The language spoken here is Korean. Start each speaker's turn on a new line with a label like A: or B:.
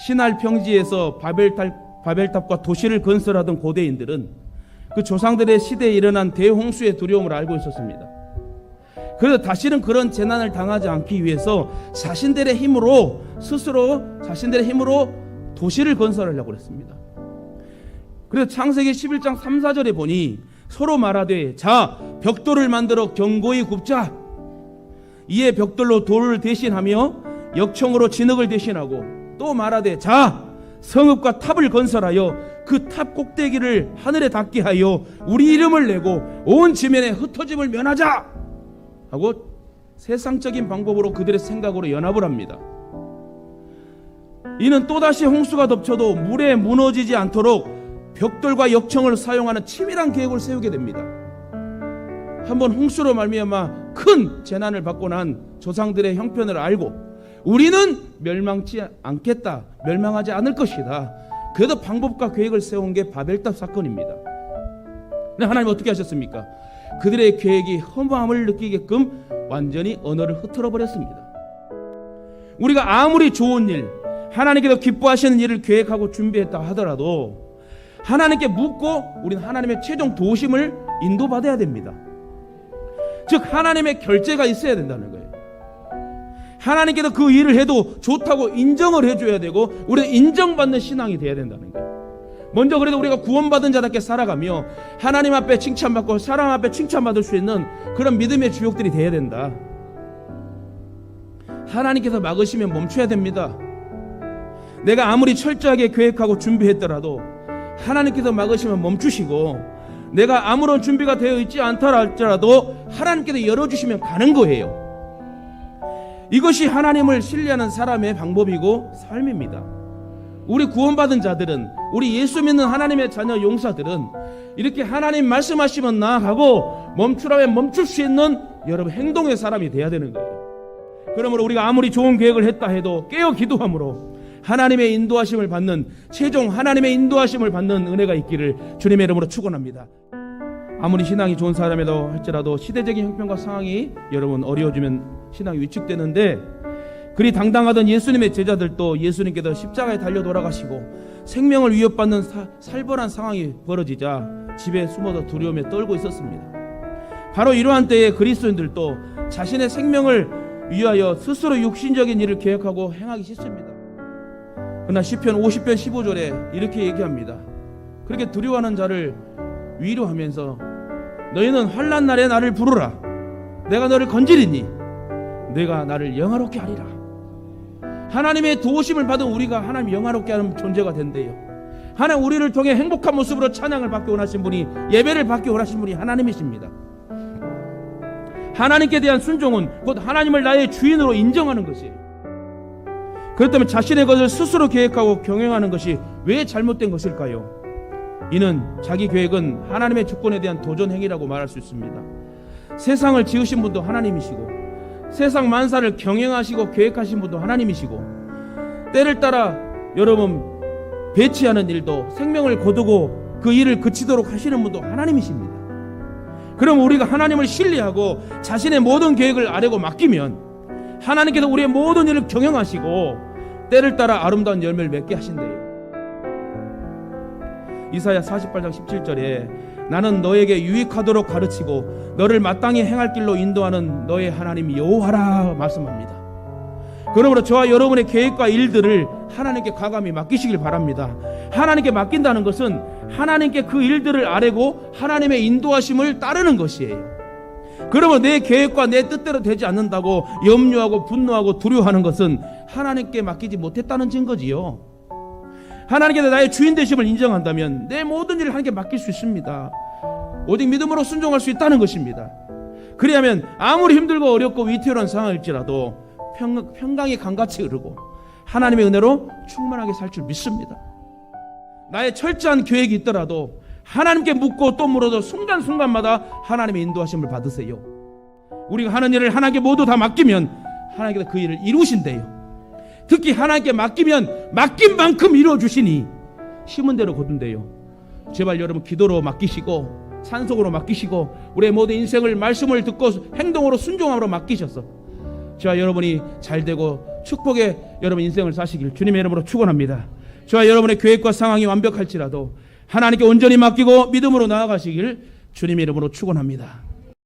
A: 시날 평지에서 바벨탑과 도시를 건설하던 고대인들은 그 조상들의 시대에 일어난 대홍수의 두려움을 알고 있었습니다. 그래서 다시는 그런 재난을 당하지 않기 위해서 자신들의 힘으로 도시를 건설하려고 했습니다. 그래서 창세기 11장 3, 4절에 보니 서로 말하되 자 벽돌을 만들어 견고히 굽자. 이에 벽돌로 돌을 대신하며 역청으로 진흙을 대신하고 또 말하되 자 성읍과 탑을 건설하여 그 탑 꼭대기를 하늘에 닿게 하여 우리 이름을 내고 온 지면에 흩어짐을 면하자 하고 세상적인 방법으로 그들의 생각으로 연합을 합니다. 이는 또다시 홍수가 덮쳐도 물에 무너지지 않도록 벽돌과 역청을 사용하는 치밀한 계획을 세우게 됩니다. 한번 홍수로 말미암아 큰 재난을 받고 난 조상들의 형편을 알고 우리는 멸망하지 않을 것이다. 그래도 방법과 계획을 세운 게 바벨탑 사건입니다. 근데 하나님은 어떻게 하셨습니까? 그들의 계획이 허무함을 느끼게끔 완전히 언어를 흐트러 버렸습니다. 우리가 아무리 좋은 일, 하나님께서 기뻐하시는 일을 계획하고 준비했다 하더라도 하나님께 묻고 우리는 하나님의 최종 도심을 인도받아야 됩니다. 즉 하나님의 결재가 있어야 된다는 거예요. 하나님께서 그 일을 해도 좋다고 인정을 해줘야 되고 우리는 인정받는 신앙이 돼야 된다는 거예요. 먼저 그래도 우리가 구원받은 자답게 살아가며 하나님 앞에 칭찬받고 사람 앞에 칭찬받을 수 있는 그런 믿음의 주역들이 돼야 된다. 하나님께서 막으시면 멈춰야 됩니다. 내가 아무리 철저하게 계획하고 준비했더라도 하나님께서 막으시면 멈추시고 내가 아무런 준비가 되어 있지 않다 할지라도 하나님께서 열어주시면 가는 거예요. 이것이 하나님을 신뢰하는 사람의 방법이고 삶입니다. 우리 구원받은 자들은, 우리 예수 믿는 하나님의 자녀 용사들은 이렇게 하나님 말씀하시면 나아가고 멈추라면 멈출 수 있는 여러분 행동의 사람이 돼야 되는 거예요. 그러므로 우리가 아무리 좋은 계획을 했다 해도 깨어 기도함으로 하나님의 인도하심을 받는, 최종 하나님의 인도하심을 받는 은혜가 있기를 주님의 이름으로 축원합니다. 아무리 신앙이 좋은 사람이라도 할지라도 시대적인 형편과 상황이 여러분 어려워지면 신앙이 위축되는데, 그리 당당하던 예수님의 제자들도 예수님께서 십자가에 달려 돌아가시고 생명을 위협받는 살벌한 상황이 벌어지자 집에 숨어서 두려움에 떨고 있었습니다. 바로 이러한 때에 그리스도인들도 자신의 생명을 위하여 스스로 육신적인 일을 계획하고 행하기 싫습니다. 그러나 시편 50편 15절에 이렇게 얘기합니다. 그렇게 두려워하는 자를 위로하면서 너희는 환난 날에 나를 부르라. 내가 너를 건지리니 내가 나를 영화롭게 하리라. 하나님의 도우심을 받은 우리가 하나님 영화롭게 하는 존재가 된대요. 하나님 우리를 통해 행복한 모습으로 찬양을 받기 원하신 분이, 예배를 받기 원하신 분이 하나님이십니다. 하나님께 대한 순종은 곧 하나님을 나의 주인으로 인정하는 것이에요. 그렇다면 자신의 것을 스스로 계획하고 경영하는 것이 왜 잘못된 것일까요? 이는 자기 계획은 하나님의 주권에 대한 도전 행위라고 말할 수 있습니다. 세상을 지으신 분도 하나님이시고 세상 만사를 경영하시고 계획하신 분도 하나님이시고 때를 따라 여러분 배치하는 일도 생명을 거두고 그 일을 그치도록 하시는 분도 하나님이십니다. 그럼 우리가 하나님을 신뢰하고 자신의 모든 계획을 아뢰고 맡기면 하나님께서 우리의 모든 일을 경영하시고 때를 따라 아름다운 열매를 맺게 하신대요. 이사야 48장 17절에 나는 너에게 유익하도록 가르치고 너를 마땅히 행할 길로 인도하는 너의 하나님 여호와라 말씀합니다. 그러므로 저와 여러분의 계획과 일들을 하나님께 과감히 맡기시길 바랍니다. 하나님께 맡긴다는 것은 하나님께 그 일들을 아뢰고 하나님의 인도하심을 따르는 것이에요. 그러면 내 계획과 내 뜻대로 되지 않는다고 염려하고 분노하고 두려워하는 것은 하나님께 맡기지 못했다는 증거지요. 하나님께서 나의 주인 되심을 인정한다면 내 모든 일을 하나님께 맡길 수 있습니다. 오직 믿음으로 순종할 수 있다는 것입니다. 그래야면 아무리 힘들고 어렵고 위태로운 상황일지라도 평강이 강같이 흐르고 하나님의 은혜로 충만하게 살 줄 믿습니다. 나의 철저한 계획이 있더라도 하나님께 묻고 또 물어도 순간순간마다 하나님의 인도하심을 받으세요. 우리가 하는 일을 하나님께 모두 다 맡기면 하나님께서 그 일을 이루신대요. 특히 하나님께 맡기면 맡긴 만큼 이루어주시니 심은 대로 거둔대요. 제발 여러분 기도로 맡기시고 찬송으로 맡기시고 우리의 모든 인생을 말씀을 듣고 행동으로 순종함으로 맡기셔서 저와 여러분이 잘되고 축복의 여러분 인생을 사시길 주님의 이름으로 축원합니다. 저와 여러분의 계획과 상황이 완벽할지라도 하나님께 온전히 맡기고 믿음으로 나아가시길 주님의 이름으로 축원합니다.